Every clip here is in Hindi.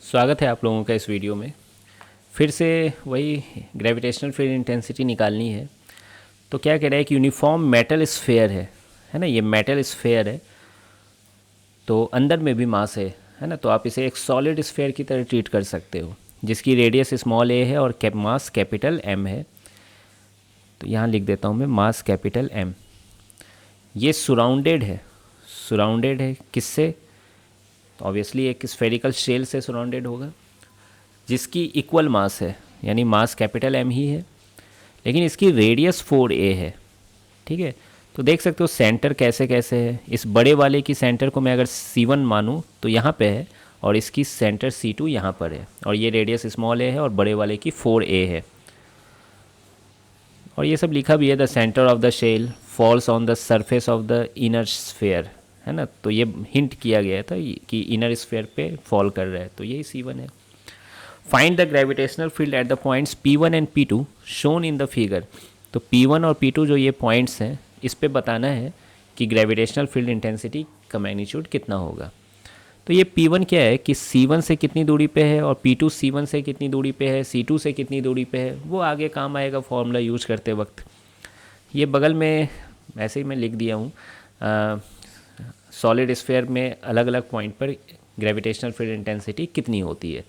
स्वागत है आप लोगों का इस वीडियो में। फिर से वही ग्रेविटेशनल फील्ड इंटेंसिटी निकालनी है। तो क्या कह रहा है कि यूनिफॉर्म मेटल स्फेयर है ना, ये मेटल स्फेयर है तो अंदर में भी मास है ना, तो आप इसे एक सॉलिड स्फेयर की तरह ट्रीट कर सकते हो जिसकी रेडियस स्मॉल ए है और मास कैपिटल एम है। तो यहाँ लिख देता हूँ मैं मास कैपिटल एम। ये सराउंडेड है किससे? तो ऑब्वियसली एक स्फेरिकल शेल से सराउंडेड होगा जिसकी इक्वल मास है, यानी मास कैपिटल एम ही है, लेकिन इसकी रेडियस 4a है। ठीक है, तो देख सकते हो सेंटर कैसे कैसे है। इस बड़े वाले की सेंटर को मैं अगर C1 मानूँ तो यहाँ पे है, और इसकी सेंटर C2 यहाँ पर है, और ये रेडियस स्मॉल a है और बड़े वाले की 4a है। और ये सब लिखा भी है, the centre of the shell falls on the surface of the inner sphere, है ना। तो ये हिंट किया गया था कि इनर स्फेयर पे फॉल कर रहा है, तो यही C1 है। Find the gravitational field at the points P1 and P2 shown in the figure. तो P1 और P2 जो ये पॉइंट्स हैं, इस पे बताना है कि ग्रेविटेशनल फील्ड इंटेंसिटी का मैग्नीट्यूड कितना होगा। तो ये P1 क्या है कि C1 से कितनी दूरी पे है, और P2 C1 से कितनी दूरी पे है, C2 से कितनी दूरी पे है, वो आगे काम आएगा फॉर्मूला यूज करते वक्त। ये बगल में ऐसे ही मैं लिख दिया हूँ। सॉलिड स्फेयर में अलग अलग पॉइंट पर ग्रेविटेशनल फील्ड इंटेंसिटी कितनी होती है।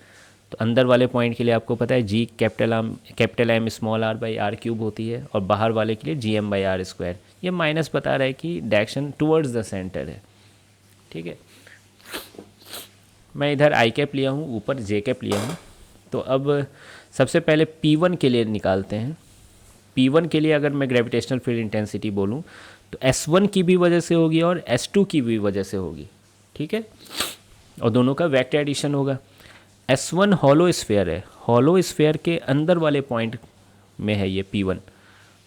तो अंदर वाले पॉइंट के लिए आपको पता है G capital M small r by r cube होती है, और बाहर वाले के लिए G M by r square. ये माइनस बता रहा है कि डायरेक्शन टुवर्ड्स द सेंटर है। ठीक है, मैं इधर आई कैप लिया हूँ, ऊपर जे कैप लिया हूँ। तो अब सबसे पहले P1 के लिए निकालते हैं। P1 के लिए अगर मैं ग्रेविटेशनल फील्ड इंटेंसिटी बोलूँ तो S1 की भी वजह से होगी और S2 की भी वजह से होगी। ठीक है, और दोनों का वेक्टर एडिशन होगा। S1 हॉलो स्फेयर है, हॉलो स्फेयर के अंदर वाले पॉइंट में है ये P1,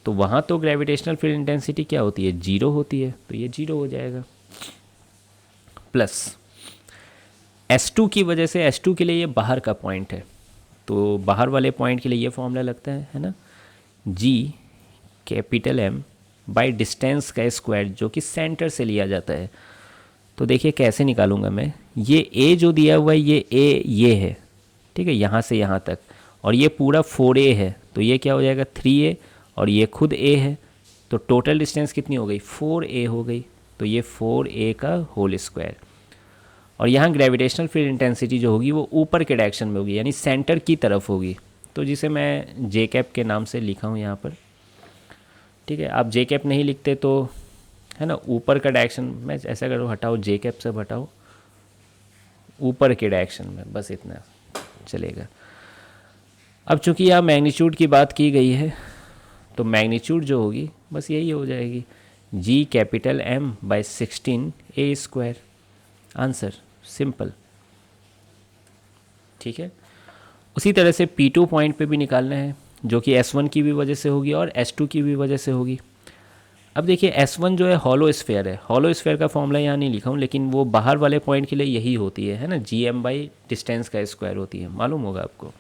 तो वहाँ तो ग्रेविटेशनल फील्ड इंटेंसिटी क्या होती है, 0 होती है, तो ये 0 हो जाएगा। प्लस S2 की वजह से, S2 के लिए ये बाहर का पॉइंट है, तो बाहर वाले पॉइंट के लिए ये फॉर्मूला लगता है ना, G capital M by distance का स्क्वायर, जो कि सेंटर से लिया जाता है। तो देखिए कैसे निकालूंगा मैं, ये A जो दिया हुआ है ये A ये है, ठीक है, यहाँ से यहाँ तक, और ये पूरा 4A है, तो ये क्या हो जाएगा 3A, और ये खुद A है, तो टोटल डिस्टेंस कितनी हो गई 4A हो गई, तो ये 4A का होल स्क्वायर। और यहाँ ग्रेविटेशनल फील्ड इंटेंसिटी जो होगी वो ऊपर के डायरेक्शन में होगी, यानी सेंटर की तरफ होगी, तो जिसे मैं जे कैप के नाम से लिखा हूँ यहाँ पर। ठीक है, आप जे कैप नहीं लिखते तो है ना, ऊपर का डायरेक्शन में ऐसा करो, हटाओ जे कैप से हटाओ, ऊपर के डायरेक्शन में, बस इतना चलेगा। अब चूंकि यहाँ मैग्नीट्यूड की बात की गई है, तो मैग्नीट्यूड जो होगी बस यही हो जाएगी, G capital M by 16A square. Answer simple. ठीक है, उसी तरह से P2 पॉइंट पे भी निकालना है, जो कि S1 की भी वजह से होगी और S2 की भी वजह से होगी। अब देखिए S1 जो है हॉलो स्फेयर है, हॉलो स्फेयर का फॉर्मूला यहाँ नहीं लिखा हूँ, लेकिन वो बाहर वाले पॉइंट के लिए यही होती है ना, जी एम बाई डिस्टेंस का स्क्वायर होती है, मालूम होगा आपको।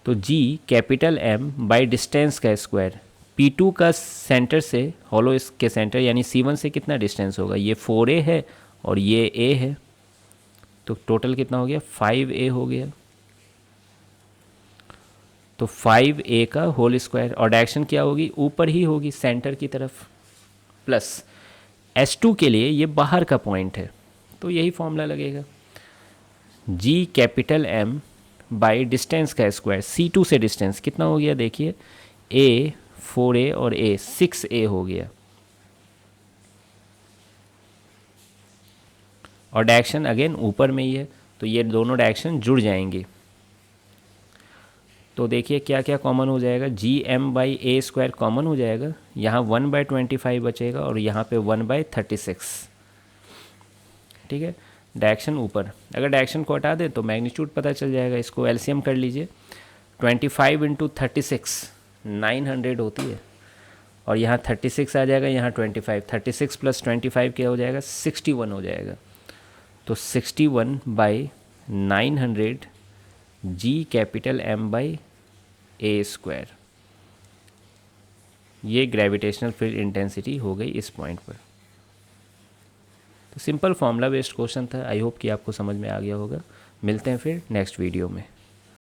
तो G capital M by distance का स्क्वायर, P2 का सेंटर से, हॉलो के सेंटर यानी C1 से कितना डिस्टेंस होगा, ये 4A है और ये A है, तो टोटल कितना हो गया 5A हो गया, तो 5A का होल स्क्वायर, और डायरेक्शन क्या होगी ऊपर ही होगी सेंटर की तरफ। प्लस S2 के लिए ये बाहर का पॉइंट है, तो यही फॉर्मूला लगेगा, G capital M by distance का स्क्वायर, C2 से डिस्टेंस कितना हो गया देखिए, A 4A और A 6A हो गया, और डायरेक्शन अगेन ऊपर में ही है, तो ये दोनों डायरेक्शन जुड़ जाएंगे। तो देखिए क्या क्या कॉमन हो जाएगा, G M by A square common हो जाएगा, यहाँ 1/25 बचेगा और यहाँ पे 1/36। ठीक है, डायरेक्शन ऊपर, अगर डायरेक्शन को हटा दे तो मैग्नीट्यूड पता चल जाएगा। इसको एलसीएम कर लीजिए, 25 इंटू 36 900 होती है, और यहाँ 36 आ जाएगा, यहाँ 25, 36 प्लस 25 क्या हो जाएगा 61 हो जाएगा, तो 61/900 G capital M by A square, ये ग्रेविटेशनल फील्ड इंटेंसिटी हो गई इस पॉइंट पर। तो सिंपल फॉर्मूला बेस्ड क्वेश्चन था, आई होप कि आपको समझ में आ गया होगा। मिलते हैं फिर नेक्स्ट वीडियो में।